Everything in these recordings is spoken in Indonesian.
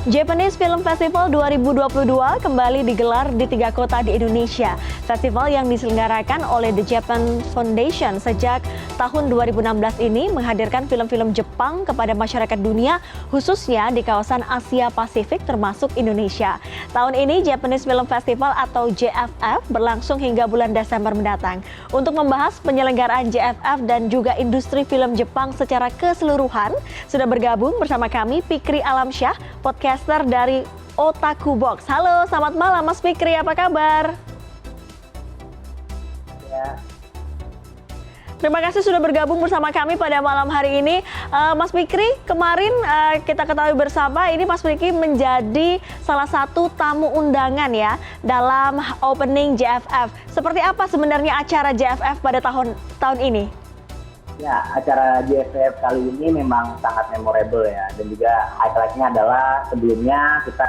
Japanese Film Festival 2022 kembali digelar di 3 kota di Indonesia. Festival yang diselenggarakan oleh The Japan Foundation sejak tahun 2016 ini menghadirkan film-film Jepang kepada masyarakat dunia, khususnya di kawasan Asia Pasifik termasuk Indonesia. Tahun ini Japanese Film Festival atau JFF berlangsung hingga bulan Desember mendatang. Untuk membahas penyelenggaraan JFF dan juga industri film Jepang secara keseluruhan, sudah bergabung bersama kami Fikri Alamsyah, podcaster dari Otaku Box. Halo, selamat malam Mas Fikri, apa kabar? Ya. Terima kasih sudah bergabung bersama kami pada malam hari ini. Mas Fikri, kemarin kita ketahui bersama ini Mas Fikri menjadi salah satu tamu undangan ya dalam opening JFF. Seperti apa sebenarnya acara JFF pada tahun ini? Ya, acara JFF kali ini memang sangat memorable ya, dan juga highlight-nya adalah sebelumnya kita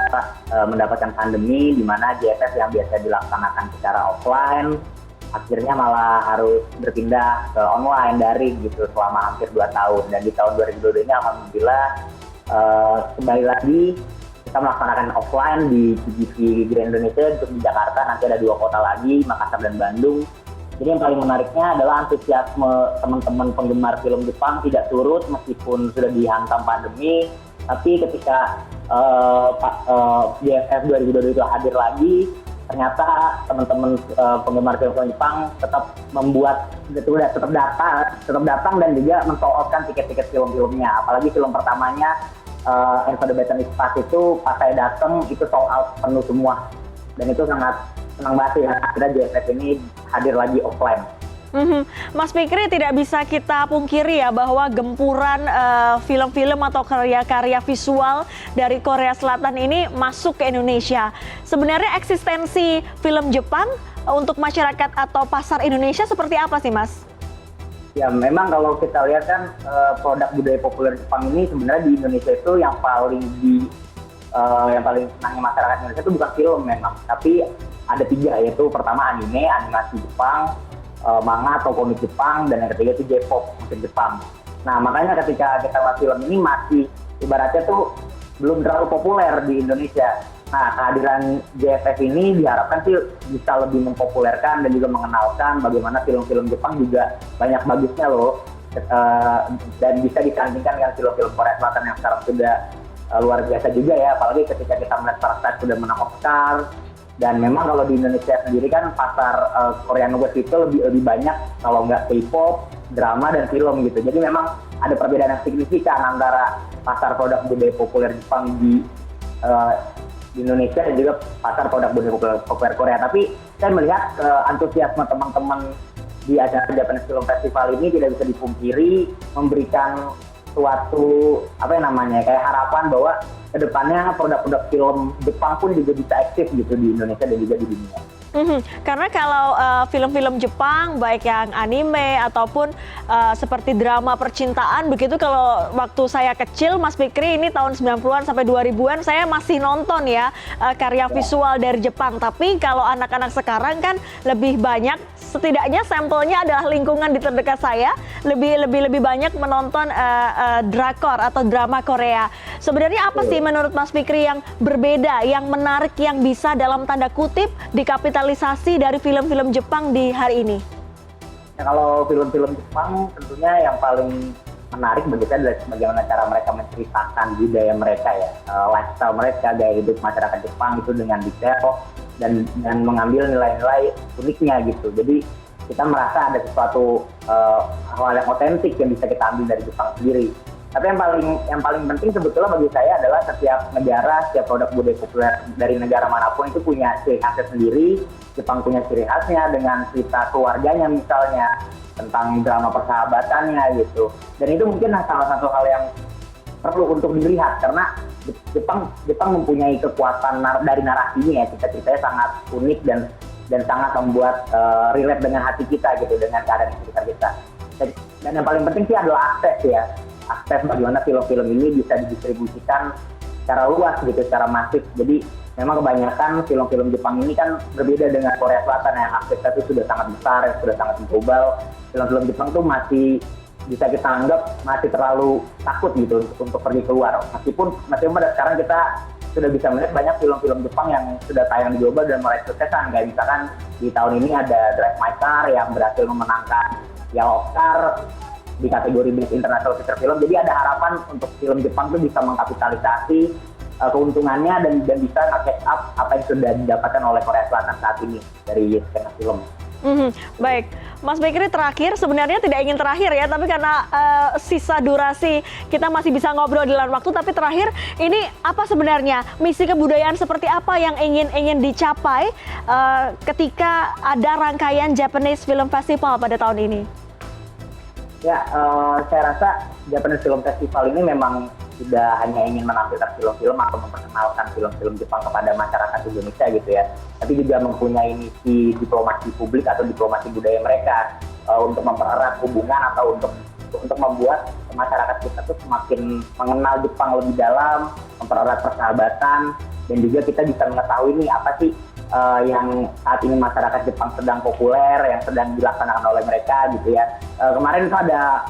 mendapatkan pandemi di mana JFF yang biasa dilaksanakan secara offline akhirnya malah harus berpindah ke online daring gitu selama hampir 2 tahun. Dan di tahun 2022 ini alhamdulillah kembali lagi kita melaksanakan offline di CGV Grand Indonesia untuk di Jakarta. Nanti ada 2 kota lagi, Makassar dan Bandung. Jadi yang paling menariknya adalah antusiasme teman-teman penggemar film Jepang tidak surut meskipun sudah dihantam pandemi. Tapi ketika JFF 2022 itu hadir lagi, ternyata teman-teman penggemar film Jepang tetap datang dan juga men-sold-outkan tiket-tiket film-filmnya. Apalagi film pertamanya And for the Better Is Past itu pas saya datang itu sold out penuh semua. Dan itu sangat senang banget ya, akhirnya JFF ini hadir lagi offline. Mas Fikri, tidak bisa kita pungkiri ya bahwa gempuran film-film atau karya-karya visual dari Korea Selatan ini masuk ke Indonesia. Sebenarnya eksistensi film Jepang untuk masyarakat atau pasar Indonesia seperti apa sih Mas? Ya memang kalau kita lihat kan produk budaya populer Jepang ini sebenarnya di Indonesia itu yang paling senangnya masyarakat Indonesia itu bukan film memang, tapi ada 3, yaitu pertama anime, animasi Jepang, manga atau komik Jepang, dan yang ketiga itu J-pop, musik Jepang. Nah makanya ketika kita lihat film ini masih ibaratnya tuh belum terlalu populer di Indonesia. Nah kehadiran JFF ini diharapkan sih bisa lebih mempopulerkan dan juga mengenalkan bagaimana film-film Jepang juga banyak bagusnya loh, dan bisa disandingkan dengan film-film Korea Selatan yang sekarang sudah luar biasa juga ya, apalagi ketika kita melihat Parasite sudah menang Oscar. Dan memang kalau di Indonesia sendiri kan pasar Korean West itu lebih banyak kalau nggak K-pop, drama, dan film gitu. Jadi memang ada perbedaan yang signifikan antara pasar produk budaya populer Jepang di Indonesia dan juga pasar produk budaya populer Korea. Tapi saya melihat antusiasme teman-teman di acara Japanese Film Festival ini tidak bisa dipungkiri, memberikan suatu kayak harapan bahwa kedepannya produk-produk film Jepang pun juga bisa eksis gitu di Indonesia dan juga di dunia. Karena kalau film-film Jepang baik yang anime ataupun seperti drama percintaan begitu, kalau waktu saya kecil Mas Fikri ini tahun 90-an sampai 2000-an saya masih nonton ya karya visual dari Jepang. Tapi kalau anak-anak sekarang kan lebih banyak, setidaknya sampelnya adalah lingkungan di terdekat saya lebih banyak menonton drakor atau drama Korea. Sebenarnya apa sih menurut Mas Fikri yang berbeda, yang menarik, yang bisa dalam tanda kutip dikapitalisasi dari film-film Jepang di hari ini? Ya, kalau film-film Jepang tentunya yang paling menarik bagi saya adalah bagaimana cara mereka menceritakan budaya mereka ya, lifestyle mereka, gaya hidup masyarakat Jepang itu dengan detail dan mengambil nilai-nilai uniknya gitu. Jadi kita merasa ada sesuatu hal yang otentik yang bisa kita ambil dari Jepang sendiri. Tapi yang paling penting sebetulnya bagi saya adalah setiap negara, setiap produk budaya populer dari negara manapun itu punya ciri khasnya sendiri. Jepang punya ciri khasnya dengan cerita keluarganya misalnya, tentang drama persahabatannya gitu. Dan itu mungkin salah satu hal yang perlu untuk dilihat karena Jepang mempunyai kekuatan dari narasinya ya, cerita-ceritanya sangat unik dan sangat membuat relate dengan hati kita gitu, dengan keadaan sekitar kita. Dan yang paling penting sih adalah akses bagaimana film-film ini bisa didistribusikan secara luas gitu, secara masif. Jadi memang kebanyakan film-film Jepang ini kan berbeda dengan Korea Selatan yang aksesnya itu sudah sangat besar, yang sudah sangat global. Film-film Jepang tuh masih bisa kita anggap masih terlalu takut gitu untuk pergi keluar. Meskipun sekarang kita sudah bisa melihat banyak film-film Jepang yang sudah tayang di global dan meraih suksesan. Kayak misalkan di tahun ini ada Drive My Car yang berhasil memenangkan Piala Oscar di kategori Best International Feature Film. Jadi ada harapan untuk film Jepang itu bisa mengkapitalisasi keuntungannya dan bisa nge-catch up apa yang sudah didapatkan oleh Korea Selatan saat ini dari skena film. Baik, Mas Fikri terakhir, sebenarnya tidak ingin terakhir ya, tapi karena sisa durasi kita masih bisa ngobrol di lain waktu, tapi terakhir ini apa sebenarnya misi kebudayaan seperti apa yang ingin dicapai ketika ada rangkaian Japanese Film Festival pada tahun ini? Ya, saya rasa Japanese Film Festival ini memang tidak hanya ingin menampilkan film-film atau memperkenalkan film-film Jepang kepada masyarakat Indonesia gitu ya, tapi juga mempunyai misi diplomasi publik atau diplomasi budaya mereka untuk mempererat hubungan atau untuk membuat masyarakat kita tuh semakin mengenal Jepang lebih dalam, mempererat persahabatan, dan juga kita bisa mengetahui nih apa sih yang saat ini masyarakat Jepang sedang populer, yang sedang dilaksanakan oleh mereka gitu ya. Kemarin itu ada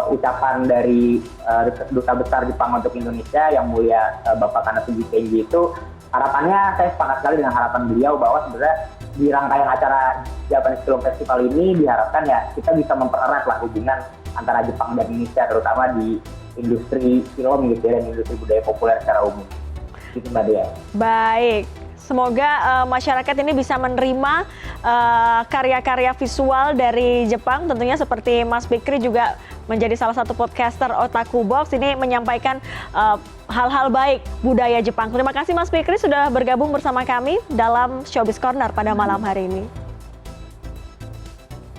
ucapan dari Duta Besar Jepang untuk Indonesia yang mulia Bapak Kanatsugi Kenji itu, harapannya saya sepakat sekali dengan harapan beliau bahwa sebenarnya di rangkaian acara Japanese Film Festival ini diharapkan ya kita bisa mempererat lah hubungan antara Jepang dan Indonesia, terutama di industri film gitu ya, dan industri budaya populer secara umum. Gitu Mbak Dea. Baik. Semoga masyarakat ini bisa menerima karya-karya visual dari Jepang, tentunya seperti Mas Fikri juga menjadi salah satu podcaster Otaku Box, ini menyampaikan hal-hal baik budaya Jepang. Terima kasih Mas Fikri sudah bergabung bersama kami dalam Showbiz Corner pada malam hari ini.